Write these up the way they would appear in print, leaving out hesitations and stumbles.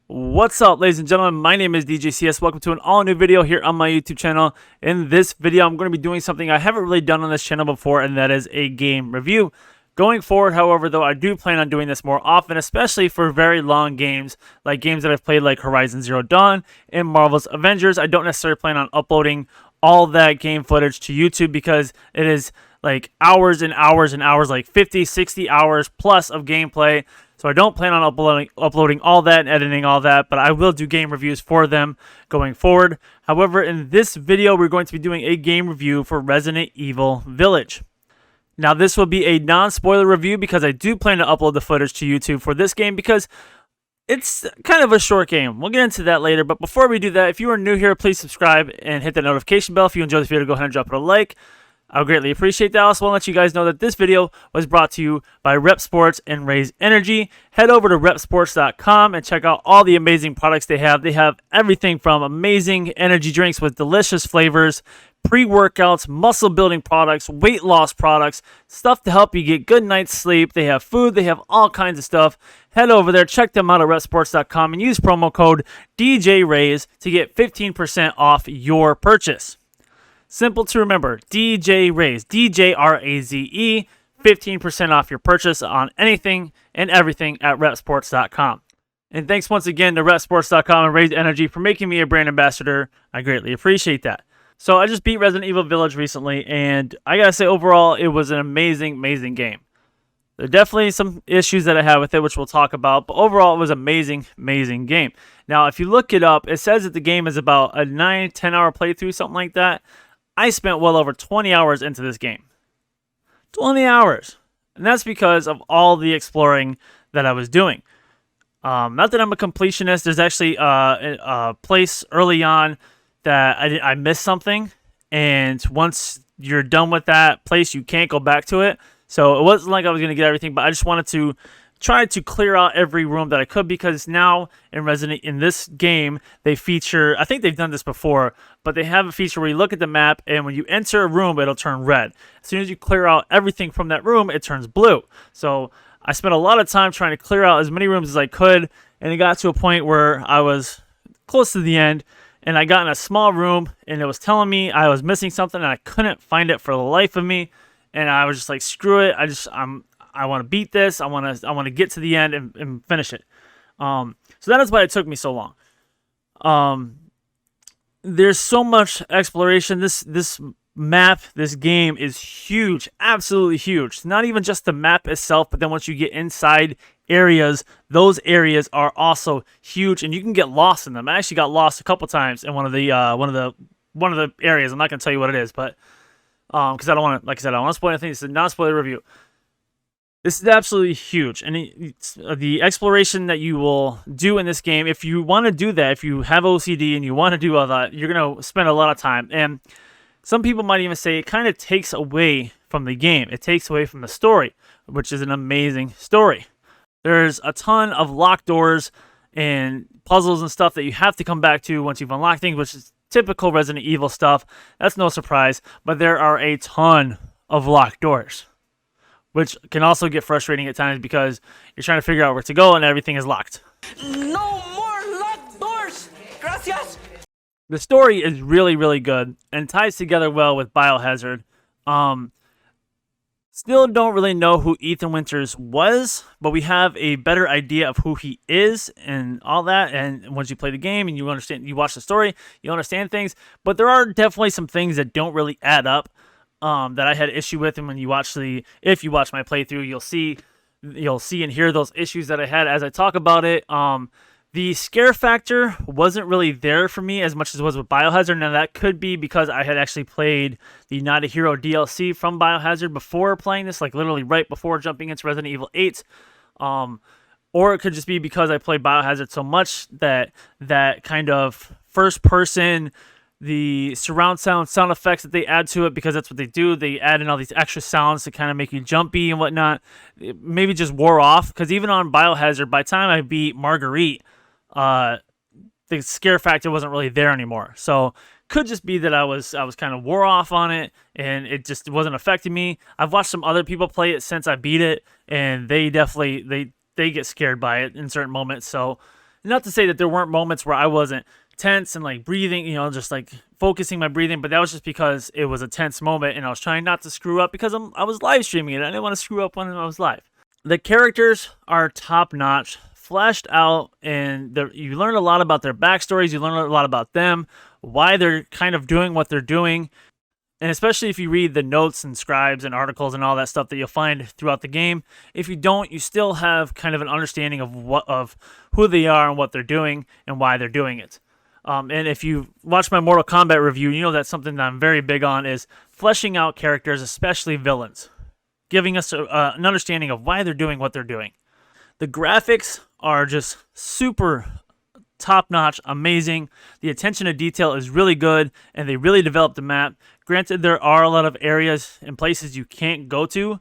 What's up, ladies and gentlemen? My name is DJCS. Welcome to an all-new video here on my YouTube channel. In this video, I'm going to be doing something I haven't really done on this channel before, and that is a game review. Going forward, however, though, I do plan on doing this more often, especially for very long games, like games that I've played like Horizon Zero Dawn and Marvel's Avengers. I don't necessarily plan on uploading all that game footage to YouTube because it is like hours and hours and hours, like 50, 60 hours plus of gameplay. So I don't plan on uploading all that and editing all that, but I will do game reviews for them going forward. However, in this video, we're going to be doing a game review for Resident Evil Village. Now, this will be a non-spoiler review because I do plan to upload the footage to YouTube for this game because it's kind of a short game. We'll get into that later, but before we do that, if you are new here, please subscribe and hit the notification bell. If you enjoyed this video, go ahead and drop it a like. I would greatly appreciate that. I also want to let you guys know that this video was brought to you by Rep Sports and Raise Energy. Head over to repsports.com and check out all the amazing products they have. They have everything from amazing energy drinks with delicious flavors, pre-workouts, muscle-building products, weight loss products, stuff to help you get good night's sleep. They have food. They have all kinds of stuff. Head over there, check them out at repsports.com, and use promo code DJRaise to get 15% off your purchase. Simple to remember, DJ Raze, DJRAZE, 15% off your purchase on anything and everything at repsports.com. And thanks once again to repsports.com and Raise Energy for making me a brand ambassador. I greatly appreciate that. So I just beat Resident Evil Village recently, and I gotta say overall, it was an amazing, amazing game. There are definitely some issues that I had with it, which we'll talk about, but overall, it was an amazing, amazing game. Now, if you look it up, it says that the game is about a 9-10 hour playthrough, something like that. I spent well over 20 hours into this game. 20 hours. And that's because of all the exploring that I was doing. Not that I'm a completionist. There's actually a place early on that I missed something. And once you're done with that place, you can't go back to it. So it wasn't like I was going to get everything, but I just wanted to try to clear out every room that I could, because now in this game they feature, I think they've done this before, but they have a feature where you look at the map and when you enter a room it'll turn red. As soon as you clear out everything from that room, it turns blue. So I spent a lot of time trying to clear out as many rooms as I could, and it got to a point where I was close to the end and I got in a small room and it was telling me I was missing something and I couldn't find it for the life of me, and I was just like, screw it, I want to beat this. I want to get to the end and finish it. So that is why it took me so long. There's so much exploration. This map, this game is huge, absolutely huge. It's not even just the map itself, but then once you get inside areas, those areas are also huge, and you can get lost in them. I actually got lost a couple times in one of the areas. I'm not gonna tell you what it is, but because I don't want to, like I said, I don't want to spoil anything. It's a non-spoiler review. This is absolutely huge, and the exploration that you will do in this game, if you want to do that, if you have OCD and you want to do all that, you're going to spend a lot of time. And some people might even say it kind of takes away from the game. It takes away from the story, which is an amazing story. There's a ton of locked doors and puzzles and stuff that you have to come back to once you've unlocked things, which is typical Resident Evil stuff. That's no surprise, but there are a ton of locked doors, which can also get frustrating at times because you're trying to figure out where to go and everything is locked. No more locked doors! Gracias! The story is really, really good and ties together well with Biohazard. Still don't really know who Ethan Winters was, but we have a better idea of who he is and all that. And once you play the game and you watch the story, you understand things. But there are definitely some things that don't really add up. That I had issue with, and if you watch my playthrough, you'll see and hear those issues that I had as I talk about it. The scare factor wasn't really there for me as much as it was with Biohazard. Now that could be because I had actually played the Not a Hero DLC from Biohazard before playing this, like literally right before jumping into Resident Evil 8. Or it could just be because I played Biohazard so much that kind of first person, the surround sound effects that they add to it, because that's what they do. They add in all these extra sounds to kind of make you jumpy and whatnot. It maybe just wore off, because even on Biohazard, by the time I beat Marguerite, the scare factor wasn't really there anymore. So could just be that I was kind of wore off on it and it just wasn't affecting me. I've watched some other people play it since I beat it, and they definitely they get scared by it in certain moments. So Not to say that there weren't moments where I wasn't tense and like breathing, you know, just like focusing my breathing, but that was just because it was a tense moment and I was trying not to screw up because I was live streaming it. I didn't want to screw up when I was live. The characters are top notch, fleshed out, and you learn a lot about their backstories. You learn a lot about them, why they're kind of doing what they're doing. And especially if you read the notes and scribes and articles and all that stuff that you'll find throughout the game. If you don't, you still have kind of an understanding of who they are and what they're doing and why they're doing it. And if you watch my Mortal Kombat review, you know that's something that I'm very big on is fleshing out characters, especially villains, giving us an understanding of why they're doing what they're doing. The graphics are just super top-notch, amazing. The attention to detail is really good, and they really developed the map. Granted, there are a lot of areas and places you can't go to,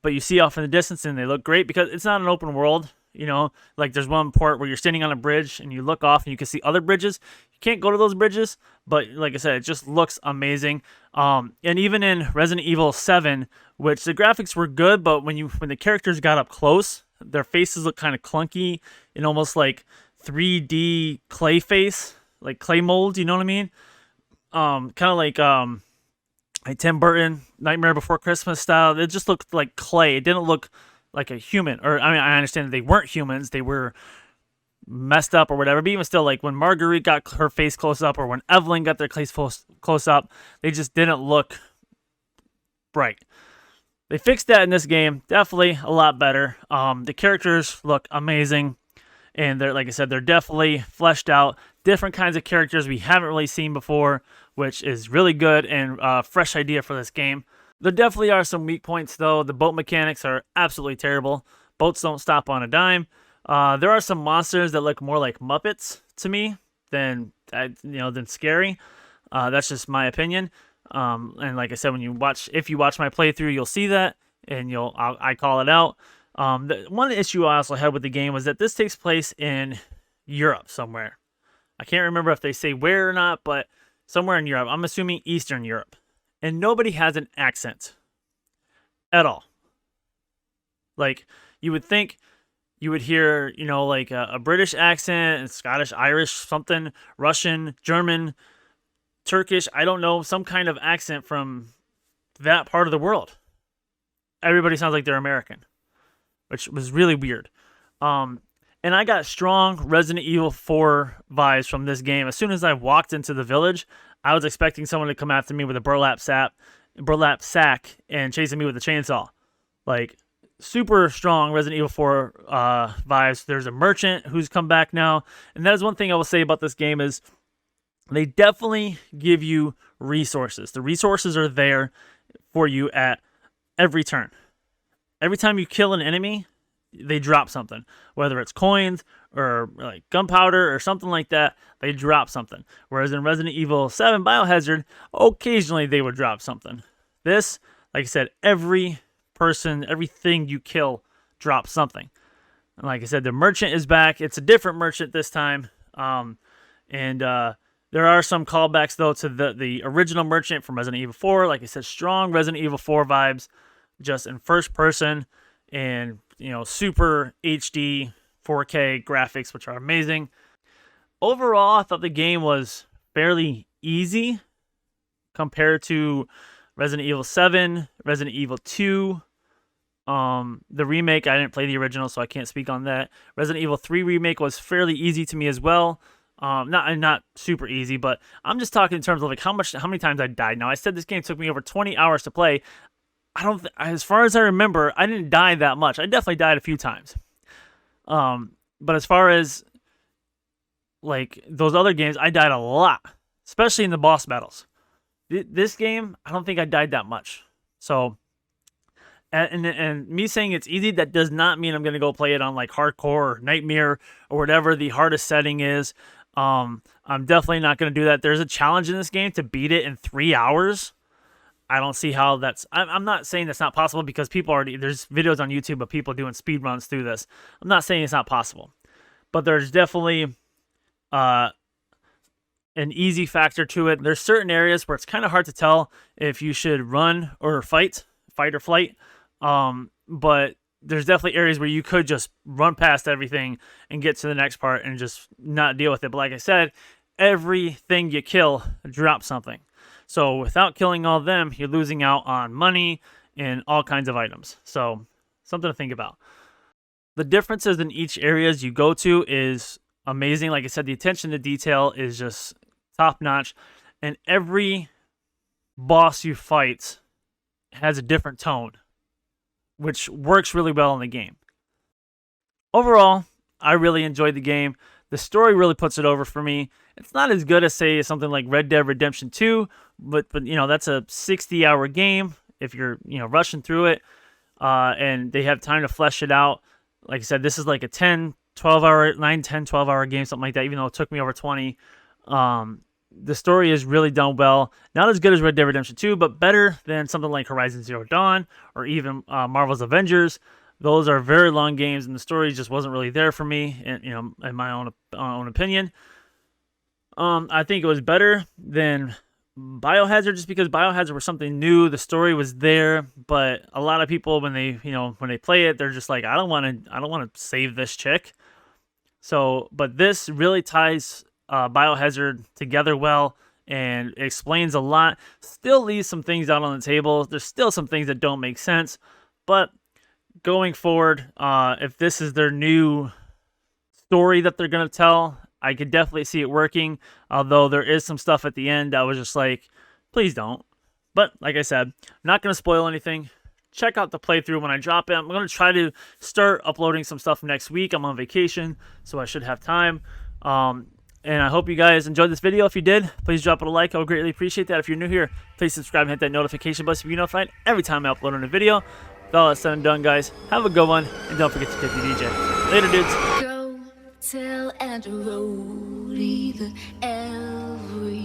but you see off in the distance, and they look great because it's not an open world. You know, like there's one part where you're standing on a bridge, and you look off, and you can see other bridges. You can't go to those bridges, but like I said, it just looks amazing. And even in Resident Evil 7, which the graphics were good, but when the characters got up close, their faces look kind of clunky and almost like 3D clay face, like clay mold, you know what I mean? Kind of like Tim Burton, Nightmare Before Christmas style. It just looked like clay. It didn't look like a human. Or I mean, I understand that they weren't humans. They were messed up or whatever. But even still, like when Marguerite got her face close up or when Evelyn got their face close up, they just didn't look bright. They fixed that in this game. Definitely a lot better. The characters look amazing. And they're, like I said, they're definitely fleshed out. Different kinds of characters we haven't really seen before, which is really good and a fresh idea for this game. There definitely are some weak points, though. The boat mechanics are absolutely terrible. Boats don't stop on a dime. There are some monsters that look more like Muppets to me than scary. That's just my opinion. And like I said, if you watch my playthrough, you'll see that, and I call it out. The one issue I also had with the game was that this takes place in Europe somewhere. I can't remember if they say where or not, but somewhere in Europe. I'm assuming Eastern Europe. And nobody has an accent at all. Like, you would think you would hear, like a British accent, Scottish, Irish, something, Russian, German, Turkish, I don't know, some kind of accent from that part of the world. Everybody sounds like they're American, which was really weird. And I got strong Resident Evil 4 vibes from this game. As soon as I walked into the village, I was expecting someone to come after me with a burlap sack and chasing me with a chainsaw. Like, super strong Resident Evil 4 vibes. There's a merchant who's come back now. And that is one thing I will say about this game is they definitely give you resources. The resources are there for you at every turn. Every time you kill an enemy, they drop something. Whether it's coins or like gunpowder or something like that, they drop something. Whereas in Resident Evil 7 Biohazard, occasionally they would drop something. This, like I said, everything you kill drops something. And like I said, the merchant is back. It's a different merchant this time. There are some callbacks, though, to the original merchant from Resident Evil 4. Like I said, strong Resident Evil 4 vibes, just in first person and, super HD 4K graphics, which are amazing. Overall, I thought the game was fairly easy compared to Resident Evil 7, Resident Evil 2. The remake, I didn't play the original, so I can't speak on that. Resident Evil 3 remake was fairly easy to me as well. Not super easy, but I'm just talking in terms of like how many times I died. Now, I said this game took me over 20 hours to play. As far as I remember, I didn't die that much. I definitely died a few times. But as far as like those other games, I died a lot, especially in the boss battles. This game, I don't think I died that much. So, and me saying it's easy, that does not mean I'm going to go play it on like hardcore or nightmare or whatever the hardest setting is. I'm definitely not going to do that. There's a challenge in this game to beat it in 3 hours. I don't see how I'm not saying that's not possible because there's videos on YouTube of people doing speed runs through this. I'm not saying it's not possible, but there's definitely an easy factor to it. There's certain areas where it's kind of hard to tell if you should run or fight or flight. But there's definitely areas where you could just run past everything and get to the next part and just not deal with it. But like I said, everything you kill drops something. So without killing all of them, you're losing out on money and all kinds of items. So something to think about. The differences in each areas you go to is amazing. Like I said, the attention to detail is just top notch. And every boss you fight has a different tone, which works really well in the game. Overall, I really enjoyed the game. The story really puts it over for me. It's not as good as, say, something like Red Dead Redemption 2, but you know, that's a 60-hour game if you're, you know, rushing through it, and they have time to flesh it out. Like I said, this is like a 10, 12-hour game, something like that, even though it took me over 20. The story is really done well. Not as good as Red Dead Redemption 2, but better than something like Horizon Zero Dawn or even Marvel's Avengers. Those are very long games, and the story just wasn't really there for me, in my own opinion. I think it was better than Biohazard, just because Biohazard was something new. The story was there, but a lot of people, when they play it, they're just like, I don't want to save this chick. So, but this really ties Biohazard together well and explains a lot. Still leaves some things out on the table. There's still some things that don't make sense, but going forward, if this is their new story that they're going to tell, I could definitely see it working, although there is some stuff at the end that was just like, please don't. But like I said, I'm not going to spoil anything. Check out the playthrough when I drop it. I'm going to try to start uploading some stuff next week. I'm on vacation, so I should have time. And I hope you guys enjoyed this video. If you did, please drop it a like. I would greatly appreciate that. If you're new here, please subscribe and hit that notification button so you be notified every time I upload a video. With all that said and done, guys, have a good one, and don't forget to tip your DJ. Later, dudes. Go tell Andrew Rhodey that everybody